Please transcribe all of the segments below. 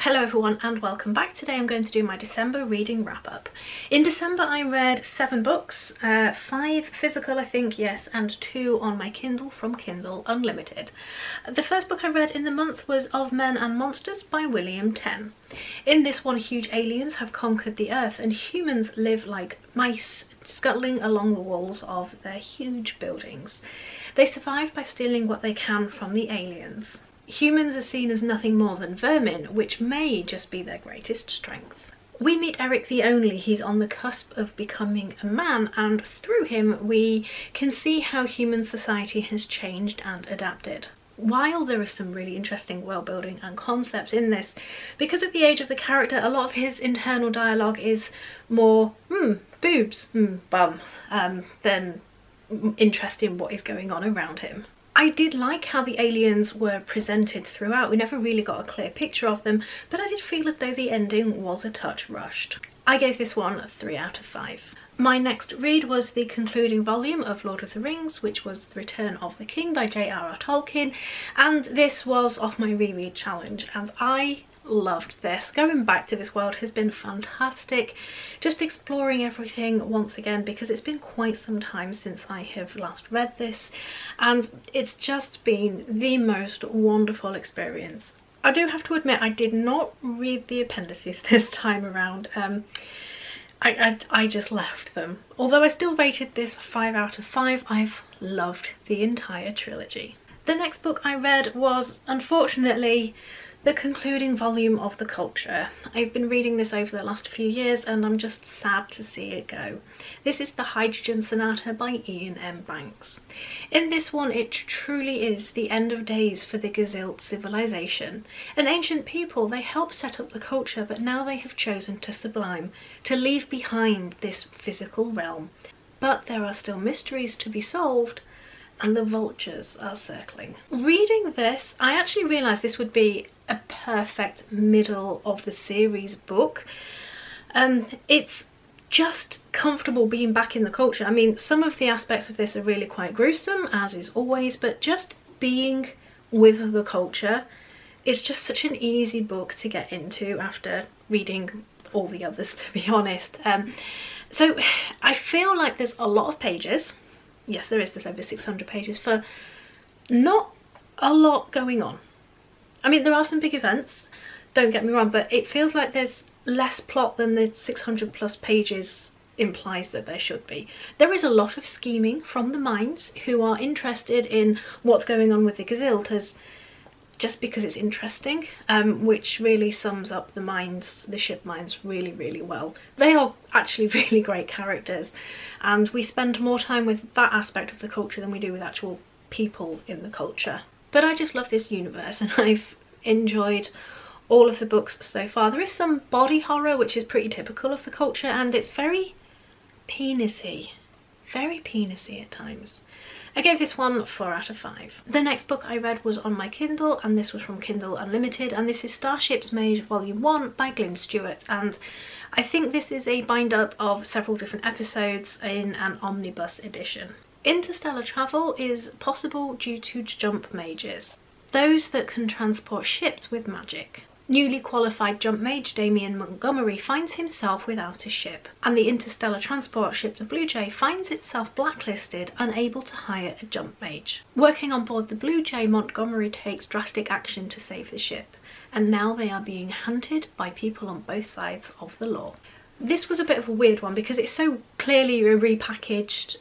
Hello everyone and welcome back. Today I'm going to do my December reading wrap up. In December I read 7 books, 5 physical I think, yes, and 2 on my Kindle from Kindle Unlimited. The first book I read in the month was Of Men and Monsters by William Tenn. In this one, huge aliens have conquered the earth and humans live like mice, scuttling along the walls of their huge buildings. They survive by stealing what they can from the aliens. Humans are seen as nothing more than vermin, which may just be their greatest strength. We meet Eric the Only. He's on the cusp of becoming a man, and through him we can see how human society has changed and adapted. While there is some really interesting world building and concepts in this, because of the age of the character, a lot of his internal dialogue is more boobs, bum, than interest in what is going on around him. I did like how the aliens were presented throughout. We never really got a clear picture of them, but I did feel as though the ending was a touch rushed. I gave this one a 3 out of 5. My next read was the concluding volume of Lord of the Rings, which was The Return of the King by J.R.R. Tolkien, and this was off my reread challenge, and I loved this. Going back to this world has been fantastic, just exploring everything once again, because it's been quite some time since I have last read this, and it's just been the most wonderful experience. I do have to admit I did not read the appendices this time around. I just left them. Although I still rated this 5 out of 5, I've loved the entire trilogy. The next book I read was, unfortunately, the concluding volume of The Culture. I've been reading this over the last few years and I'm just sad to see it go. This is the Hydrogen Sonata by Ian M. Banks. In this one, it truly is the end of days for the Gazilt civilization. An ancient people, they helped set up the culture, but now they have chosen to sublime, to leave behind this physical realm. But there are still mysteries to be solved, and the vultures are circling. Reading this, I actually realised this would be a perfect middle of the series book. It's just comfortable being back in the culture. I mean, some of the aspects of this are really quite gruesome, as is always, but just being with the culture is just such an easy book to get into after reading all the others, to be honest. So I feel like there's a lot of pages. Yes, there is. There's over 600 pages for not a lot going on. I mean, there are some big events, don't get me wrong, but it feels like there's less plot than the 600 plus pages implies that there should be. There is a lot of scheming from the minds who are interested in what's going on with the Gazilt, just because it's interesting, which really sums up the ship minds really, really well. They are actually really great characters, and we spend more time with that aspect of the culture than we do with actual people in the culture. But I just love this universe and I've enjoyed all of the books so far. There is some body horror, which is pretty typical of the culture, and it's very penisy at times. I gave this one 4 out of 5. The next book I read was on my Kindle, and this was from Kindle Unlimited, and this is Starships Made Volume 1 by Glyn Stewart, and I think this is a bind-up of several different episodes in an omnibus edition. Interstellar travel is possible due to jump mages, those that can transport ships with magic. Newly qualified jump mage Damien Montgomery finds himself without a ship, and the interstellar transport ship the Blue Jay finds itself blacklisted, unable to hire a jump mage. Working on board the Blue Jay, Montgomery takes drastic action to save the ship, and now they are being hunted by people on both sides of the law. This was a bit of a weird one because it's so clearly a repackaged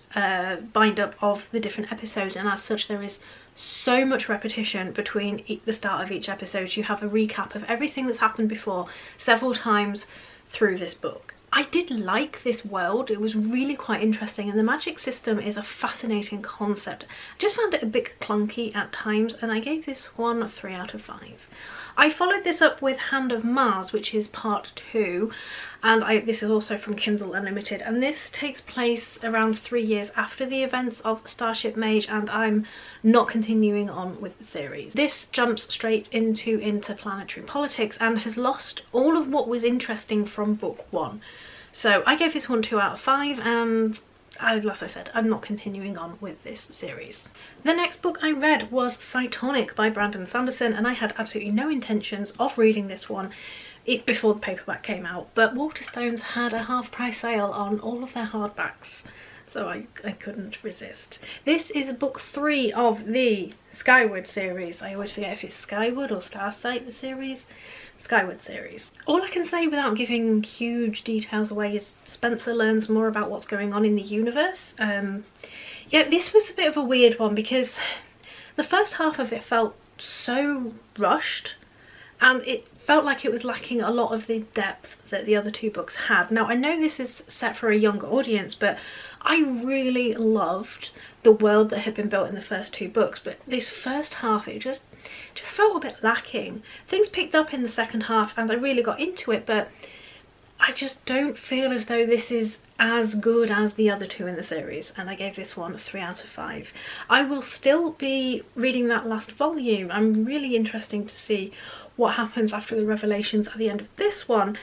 bind-up of the different episodes, and as such there is so much repetition between the start of each episode. You have a recap of everything that's happened before several times through this book. I did like this world. It was really quite interesting, and the magic system is a fascinating concept. I just found it a bit clunky at times, and I gave this one 3 out of 5. I followed this up with Hand of Mars, which is part 2, and this is also from Kindle Unlimited, and this takes place around 3 years after the events of Starship Made, and I'm not continuing on with the series. This jumps straight into interplanetary politics and has lost all of what was interesting from book 1. So I gave this one 2 out of 5, and as I said, I'm not continuing on with this series. The next book I read was Psytonic by Brandon Sanderson, and I had absolutely no intentions of reading this one before the paperback came out, but Waterstones had a half price sale on all of their hardbacks, so I couldn't resist. This is book 3 of the Skyward series. I always forget if it's Skyward or Starsight, the series. Skyward series. All I can say without giving huge details away is Spencer learns more about what's going on in the universe. Yeah, this was a bit of a weird one because the first half of it felt so rushed, and it felt like it was lacking a lot of the depth that the other 2 books had. Now, I know this is set for a younger audience, but I really loved the world that had been built in the first 2 books, but this first half, it just felt a bit lacking. Things picked up in the second half and I really got into it, but I just don't feel as though this is as good as the other 2 in the series, and I gave this one 3 out of 5. I will still be reading that last volume. I'm really interested to see what happens after the revelations at the end of this one,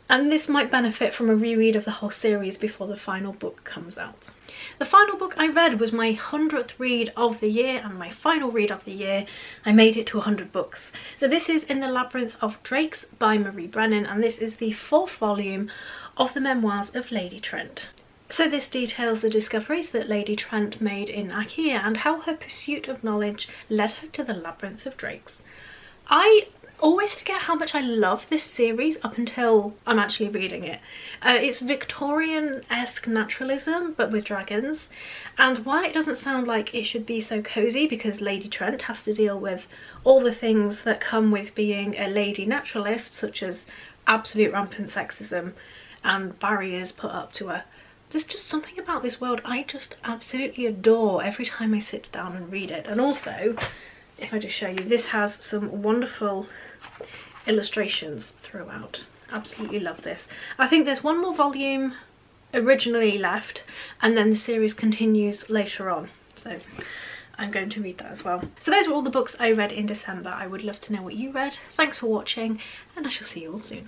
and this might benefit from a reread of the whole series before the final book comes out. The final book I read was my 100th read of the year and my final read of the year. I made it to 100 books. So this is In the Labyrinth of Drakes by Marie Brennan, and this is the 4th volume of the memoirs of Lady Trent. So this details the discoveries that Lady Trent made in Achaea and how her pursuit of knowledge led her to the Labyrinth of Drakes. I always forget how much I love this series up until I'm actually reading it. It's Victorian-esque naturalism but with dragons, and while it doesn't sound like it should be so cozy because Lady Trent has to deal with all the things that come with being a lady naturalist, such as absolute rampant sexism and barriers put up to her, there's just something about this world I just absolutely adore every time I sit down and read it. And also, if I just show you, this has some wonderful illustrations throughout. Absolutely love this. I think there's one more volume originally left, and then the series continues later on, so I'm going to read that as well. So those were all the books I read in December. I would love to know what you read. Thanks for watching, and I shall see you all soon.